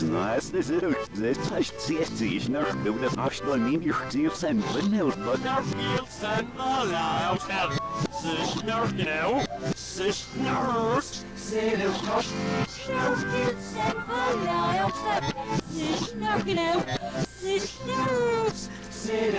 Nice, this is this touched CSC, no, the first one in your dear son, but no, but Sit